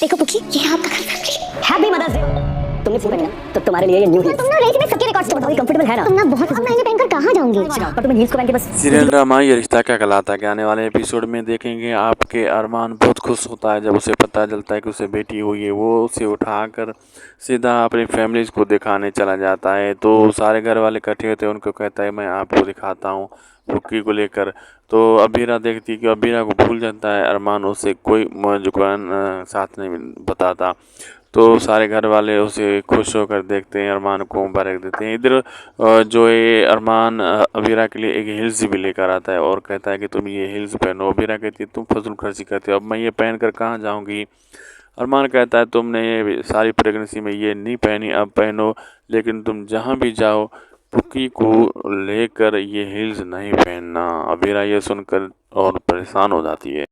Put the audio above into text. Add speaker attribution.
Speaker 1: देखो पुकी, ये आपका घर हैप्पी मदर्स डे। तुमने फोन किया तो तुम्हारे लिए ये न्यू हिल्स। तुम ना रेस में सबके रिकॉर्ड्स तोड़ दोगे, कंफर्टेबल है ना? तुम ना बहुत महंगे पहनकर कहां जाओगे? पर तुम हिल्स को पहन के बस।
Speaker 2: सीरियल ड्रामा ये रिश्ता क्या कहलाता है के आने वाले एपिसोड में देखेंगे। आपके अरमान बहुत खुश होता है जब उसे पता चलता है कि उसे बेटी हुई है। वो उसे उठाकर सीधा अपनी फैमिलीज को दिखाने चला जाता है। तो सारे घर वाले इकट्ठे होते हैं, उनको कहता है मैं आपको दिखाता हूँ रुक्की को लेकर। तो अबीरा देखती है कि अबीरा को भूल जाता है अरमान, उसे कोई जुबान साथ नहीं बताता। तो सारे घर वाले उसे खुश होकर देखते हैं, अरमान को मुबारक देते हैं। इधर जो ये अरमान अबीरा के लिए एक हिल्स भी लेकर आता है और कहता है कि तुम ये हिल्स पहनो। अबीरा कहती है तुम फजूल खर्ची करते हो, अब मैं ये पहन कर कहाँ जाऊँगी। अरमान कहता है तुमने ये सारी प्रेगनेंसी में ये नहीं पहनी, अब पहनो, लेकिन तुम जहाँ भी जाओ पुक्की को लेकर ये हिल्स नहीं पहनना। अबीरा ये सुनकर और परेशान हो जाती है।